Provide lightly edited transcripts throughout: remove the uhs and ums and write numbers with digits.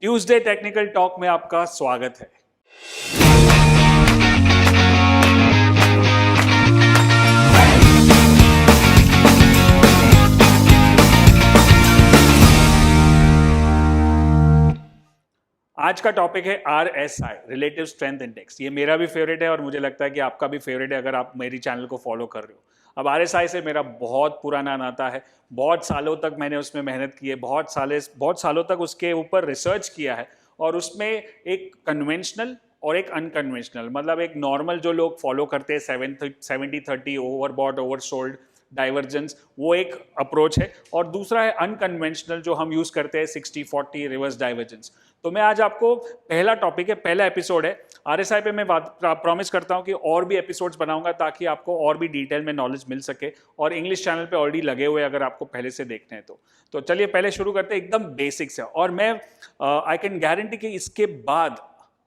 Tuesday technical talk में आपका स्वागत है। आज का टॉपिक है RSI, रिलेटिव स्ट्रेंथ इंडेक्स। ये मेरा भी फेवरेट है और मुझे लगता है कि आपका भी फेवरेट है अगर आप मेरी चैनल को फॉलो कर रहे हो। अब RSI से मेरा बहुत पुराना नाता है, बहुत सालों तक मैंने उसमें मेहनत की है, बहुत सालों तक उसके ऊपर रिसर्च किया है और उसमें एक कन्वेंशनल और एक अनकन्वेंशनल, मतलब एक नॉर्मल जो लोग फॉलो करते हैं 70-30 ओवरबॉट ओवरसोल्ड डाइवर्जेंस, वो एक अप्रोच है, और दूसरा है अनकन्वेंशनल जो हम यूज करते हैं 60-40 रिवर्स डाइवर्जेंस। तो मैं आज आपको पहला टॉपिक है, पहला एपिसोड है RSI पे। मैं प्रॉमिस करता हूँ कि और भी एपिसोड्स बनाऊंगा ताकि आपको और भी डिटेल में नॉलेज मिल सके, और इंग्लिश चैनल पे ऑलरेडी लगे हुए अगर आपको पहले से देखने हैं तो चलिए पहले शुरू करते हैं एकदम बेसिक से। और मैं आई कैन गारंटी कि इसके बाद,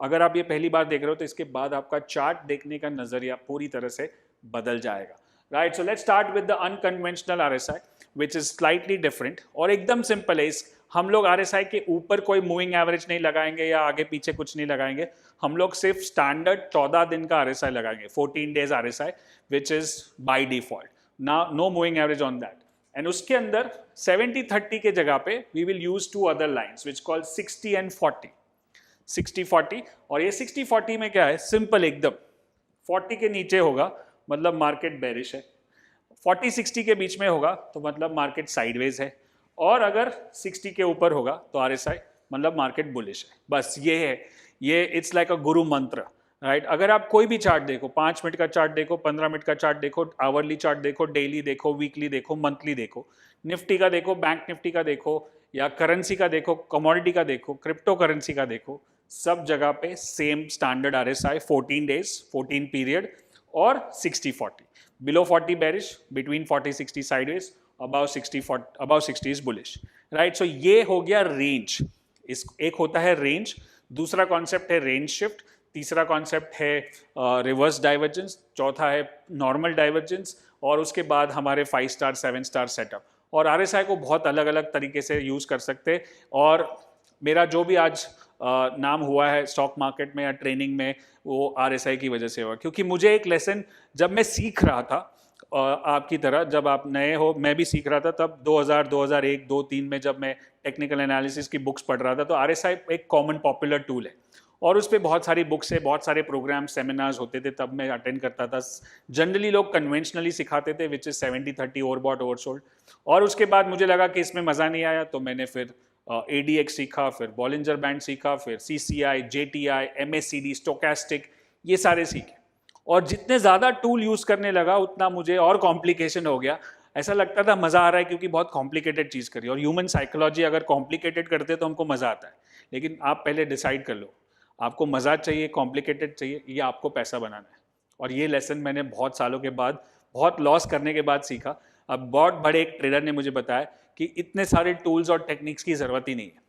अगर आप ये पहली बार देख रहे हो तो इसके बाद आपका चार्ट देखने का नजरिया पूरी तरह से बदल जाएगा। Right, so let's start with the unconventional RSI which is slightly different और एकदम सिंपल है। हम लोग RSI के ऊपर कोई मूविंग एवरेज नहीं लगाएंगे या आगे पीछे कुछ नहीं लगाएंगे, हम लोग सिर्फ स्टैंडर्ड 14 दिन का RSI लगाएंगे, 14 days RSI which is by default, no moving average on that. And उसके अंदर 70-30 के जगह पे we will use two other lines which call 60 and 40, 60-40। और ये 60-40 में क्या है, सिंपल एकदम, 40 के नीचे होगा मतलब मार्केट बेरिश है, 40-60 के बीच में होगा तो मतलब मार्केट साइडवेज है, और अगर 60 के ऊपर होगा तो RSI मतलब मार्केट बुलिश है। बस ये है, ये इट्स लाइक अ गुरु मंत्र। राइट, अगर आप कोई भी चार्ट देखो, 5 मिनट का चार्ट देखो, 15 मिनट का चार्ट देखो, आवरली चार्ट देखो, डेली देखो, वीकली देखो, मंथली देखो, निफ्टी का देखो, बैंक निफ्टी का देखो, या करेंसी का देखो, कमोडिटी का देखो, क्रिप्टो करेंसी का देखो, सब जगह पे same standard RSI 14 days, 14 period और 60-40, below 40 bearish, between 40-60 sideways, above 60 is bullish, right? So ये हो गया रेंज। इस एक होता है रेंज, दूसरा कॉन्सेप्ट है रेंज शिफ्ट, तीसरा कॉन्सेप्ट है रिवर्स डाइवर्जेंस, चौथा है नॉर्मल डाइवर्जेंस, और उसके बाद हमारे 5 स्टार 7 स्टार सेटअप। और RSI को बहुत अलग अलग तरीके से यूज कर सकते हैं, और मेरा जो भी आज नाम हुआ है स्टॉक मार्केट में या ट्रेनिंग में, वो RSI की वजह से हुआ, क्योंकि मुझे एक लेसन जब मैं सीख रहा था, आपकी तरह जब आप नए हो, मैं भी सीख रहा था तब 2000, 2001, 2003 में जब मैं टेक्निकल एनालिसिस की बुक्स पढ़ रहा था, तो RSI एक कॉमन पॉपुलर टूल है और उस पर बहुत सारी बुक्स है, बहुत सारे प्रोग्राम सेमिनार्स होते थे, तब मैं अटेंड करता था। जनरली लोग कन्वेंशनली सिखाते थे विच इज 70-30 ओवरबॉट ओवरसोल्ड। और उसके बाद मुझे लगा कि इसमें मज़ा नहीं आया, तो मैंने फिर ADX सीखा, फिर बॉलिंजर बैंड सीखा, फिर CCI, JTI, MACD, स्टोकेस्टिक, ये सारे सीखे। और जितने ज़्यादा टूल यूज़ करने लगा उतना मुझे और कॉम्प्लिकेशन हो गया। ऐसा लगता था मज़ा आ रहा है क्योंकि बहुत कॉम्प्लिकेटेड चीज़ करी, और ह्यूमन साइकोलॉजी अगर कॉम्प्लिकेटेड करते तो हमको मज़ा आता है। लेकिन आप पहले डिसाइड कर लो, आपको मज़ा चाहिए, कॉम्प्लिकेटेड चाहिए, या आपको पैसा बनाना है। और ये लेसन मैंने बहुत सालों के बाद, बहुत लॉस करने के बाद सीखा। अब बहुत बड़े एक ट्रेडर ने मुझे बताया कि इतने सारे टूल्स और टेक्निक्स की ज़रूरत ही नहीं है,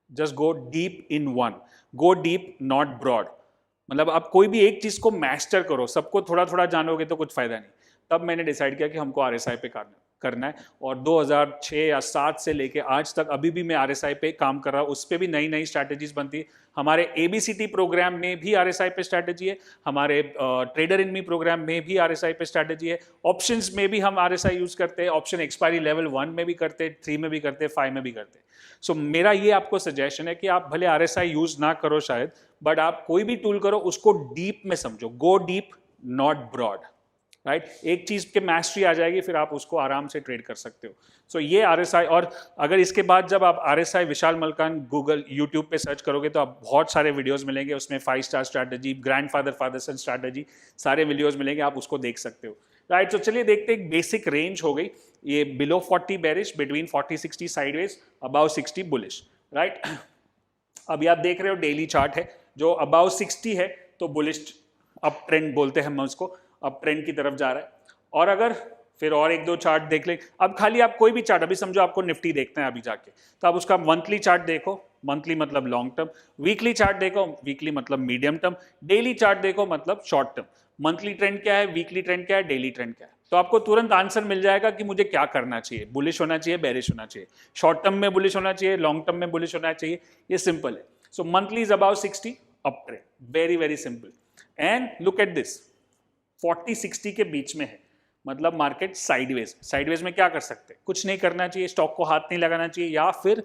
just go deep in one, go deep not broad. मतलब आप कोई भी एक चीज को मास्टर करो, सबको थोड़ा थोड़ा जानोगे तो कुछ फायदा नहीं। तब मैंने डिसाइड किया कि हमको RSI पे करना है, और 2006 या 7 से लेके आज तक अभी भी मैं RSI पे काम कर रहा हूँ। उस पर भी नई नई स्ट्रैटेजीज बनती है। हमारे ABCT प्रोग्राम में भी RSI पे स्ट्रैटेजी है, हमारे ट्रेडर इन मी प्रोग्राम में भी RSI पे स्ट्रैटेजी है, ऑप्शंस में भी हम RSI यूज करते हैं, ऑप्शन एक्सपायरी लेवल 1 में भी करते हैं, 3 में भी करते हैं, 5 में भी करते हैं। सो मेरा ये आपको सजेशन है कि आप भले RSI यूज ना करो शायद, बट आप कोई भी टूल करो उसको डीप में समझो, go deep not broad. Right, एक चीज के मैस्ट्री आ जाएगी, फिर आप उसको आराम से ट्रेड कर सकते हो। सो ये RSI, और अगर इसके बाद जब आप RSI विशाल मलकान गूगल यूट्यूब पे सर्च करोगे तो आप बहुत सारे वीडियोस मिलेंगे, उसमें 5 स्टार स्ट्रैटेजी, ग्रैंडफादर फादरसन स्ट्रैटेजी, सारे वीडियोस मिलेंगे, आप उसको देख सकते हो। राइट, तो चलिए देखते हैं। एक बेसिक रेंज हो गई ये, below 40 bearish, between 40-60 sideways, above 60 bullish. Right, अभी आप देख रहे हो डेली चार्ट है जो अबाउ 60 है तो बुलिश अप ट्रेंड बोलते हैं हम उसको, अप ट्रेंड की तरफ जा रहा है। और अगर फिर और एक दो चार्ट देख ले, अब खाली आप कोई भी चार्ट, अभी समझो आपको निफ्टी देखना है अभी जाके, तो आप उसका मंथली चार्ट देखो, मंथली मतलब लॉन्ग टर्म, वीकली चार्ट देखो, वीकली मतलब मीडियम टर्म, डेली चार्ट देखो मतलब शॉर्ट टर्म। मंथली ट्रेंड क्या है, वीकली ट्रेंड क्या है, डेली ट्रेंड क्या है, तो आपको तुरंत आंसर मिल जाएगा कि मुझे क्या करना चाहिए, बुलिश होना चाहिए, बेरिश होना चाहिए, शॉर्ट टर्म में बुलिश होना चाहिए, लॉन्ग टर्म में बुलिश होना चाहिए। ये सिंपल है। सो monthly is about 60 up trend, very very simple. And look at this, 40-60 के बीच में है, मतलब मार्केट साइडवेज। साइडवेज में क्या कर सकते हैं? कुछ नहीं करना चाहिए, स्टॉक को हाथ नहीं लगाना चाहिए, या फिर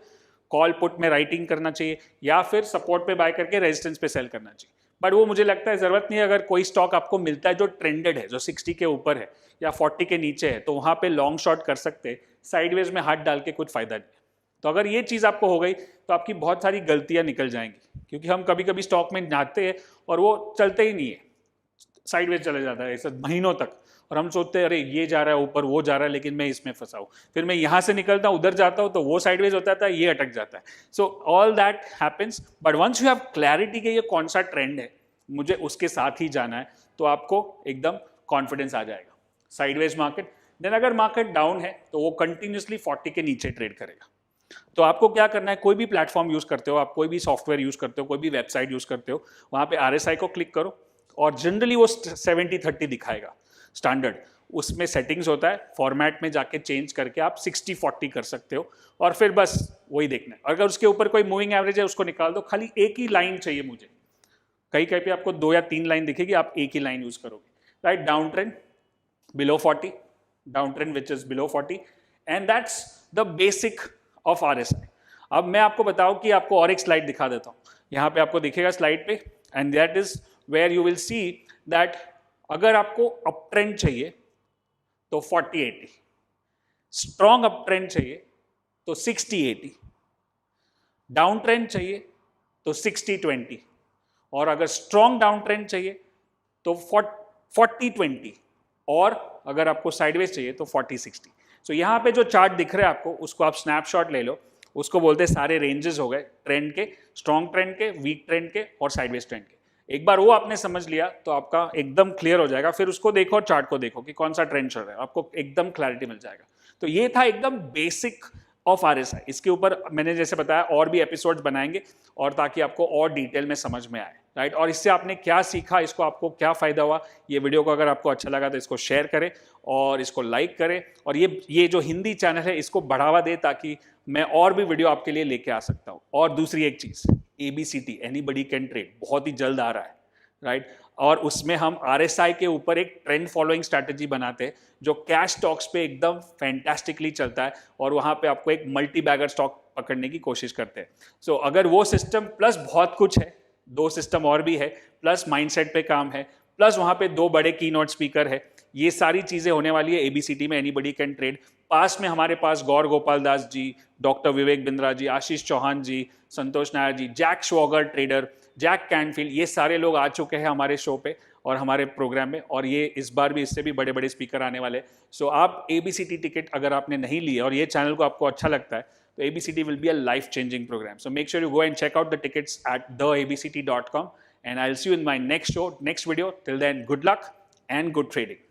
कॉल पुट में राइटिंग करना चाहिए, या फिर सपोर्ट पे बाय करके रेजिस्टेंस पे सेल करना चाहिए। बट वो मुझे लगता है जरूरत नहीं है। अगर कोई स्टॉक आपको मिलता है जो ट्रेंडेड है, जो 60 के ऊपर है या 40 के नीचे है, तो वहां पे लॉन्ग शॉर्ट कर सकते हैं। साइडवेज में हाथ डाल के कुछ फायदा नहीं है। तो अगर ये चीज आपको हो गई तो आपकी बहुत सारी गलतियां निकल जाएंगी, क्योंकि हम कभी कभी स्टॉक में जाते हैं और वो चलते ही नहीं है, साइडवेज चले जाता है ऐसे महीनों तक, और हम सोचते हैं अरे ये जा रहा है ऊपर, वो जा रहा है, लेकिन मैं इसमें फंसा हूं। फिर मैं यहां से निकलता हूं, उधर जाता हूं, तो वो साइडवेज होता था, ये अटक जाता है। So all that happens, but once you have clarity कि ये कौन सा ट्रेंड है, मुझे उसके साथ ही जाना है, तो आपको एकदम कॉन्फिडेंस आ जाएगा। साइडवेज मार्केट, देन अगर मार्केट डाउन है तो वो कंटिन्यूसली 40 के नीचे ट्रेड करेगा। तो आपको क्या करना है, कोई भी प्लेटफॉर्म यूज करते हो आप, कोई भी सॉफ्टवेयर यूज करते हो, कोई भी वेबसाइट यूज करते हो, वहां पे RSI को क्लिक करो, और जनरली वो 70-30 दिखाएगा स्टैंडर्ड। उसमें सेटिंग्स होता है, फॉर्मेट में जाके चेंज करके आप 60-40 कर सकते हो, और फिर बस वही देखना है। अगर उसके ऊपर कोई मूविंग एवरेज है उसको निकाल दो, खाली एक ही लाइन चाहिए मुझे। कहीं कहीं पे आपको 2 या 3 लाइन दिखेगी, आप एक ही लाइन यूज करोगे, right. Down trend below 40, down trend which is below 40, and that's the basic of RSI। अब मैं आपको बताऊं कि आपको और एक स्लाइड दिखा देता हूं, यहां पे आपको दिखेगा स्लाइड पे, and that is where you will see that अगर आपको अप ट्रेंड चाहिए तो 40-80, स्ट्रॉन्ग अप ट्रेंड चाहिए तो 60-80, डाउन ट्रेंड चाहिए तो 60-20, और अगर स्ट्रॉन्ग डाउन ट्रेंड चाहिए तो 40-20, और अगर आपको साइडवेज चाहिए तो 40-60। सो यहाँ पे जो चार्ट दिख रहा है आपको, उसको आप स्नैपशॉट ले लो, उसको बोलते हैं सारे रेंजेस हो गए ट्रेंड के, स्ट्रॉन्ग ट्रेंड के, वीक ट्रेंड के, और साइडवेज ट्रेंड के। एक बार वो आपने समझ लिया तो आपका एकदम क्लियर हो जाएगा। फिर उसको देखो और चार्ट को देखो कि कौन सा ट्रेंड चल रहा है, आपको एकदम क्लैरिटी मिल जाएगा। तो ये था एकदम बेसिक ऑफ RSI। इसके ऊपर मैंने जैसे बताया और भी एपिसोड्स बनाएंगे, और ताकि आपको और डिटेल में समझ में आए, राइट। और इससे आपने क्या सीखा, इसको आपको क्या फायदा हुआ, ये वीडियो को अगर आपको अच्छा लगा तो इसको शेयर करें और इसको लाइक करें, और ये जो हिंदी चैनल है इसको बढ़ावा दे, ताकि मैं और भी वीडियो आपके लिए लेके आ सकता हूँ। और दूसरी एक चीज, ABCT एनीबडी कैन ट्रेड बहुत ही जल्द आ रहा है, राइट। और उसमें हम RSI के ऊपर एक ट्रेंड फॉलोइंग स्ट्रैटेजी बनाते हैं, जो कैश स्टॉक्स पे एकदम फैंटास्टिकली चलता है, और वहां पे आपको एक मल्टी बैगर स्टॉक पकड़ने की कोशिश करते हैं। सो अगर वो सिस्टम प्लस बहुत कुछ है, 2 सिस्टम और भी है, प्लस माइंडसेट पे काम है, प्लस वहां पे 2 बड़े कीनोट स्पीकर है, ये सारी चीजें होने वाली है ABCT में, एनीबडी कैन ट्रेड। पास में हमारे पास गौर गोपाल दास जी, डॉक्टर विवेक बिंद्रा जी, आशीष चौहान जी, संतोष नायर जी, जैक श्वॉगर ट्रेडर, जैक कैनफील्ड, ये सारे लोग आ चुके हैं हमारे शो पे और हमारे प्रोग्राम में, और ये इस बार भी इससे भी बड़े बड़े स्पीकर आने वाले। सो आप ABCT टिकट अगर आपने नहीं लिया और ये चैनल को आपको अच्छा लगता है, तो ABCT will be a life-changing program. So make sure you go and check out the tickets at theabct.com, and I'll see you in my next show, next video. Till then, good luck and good trading.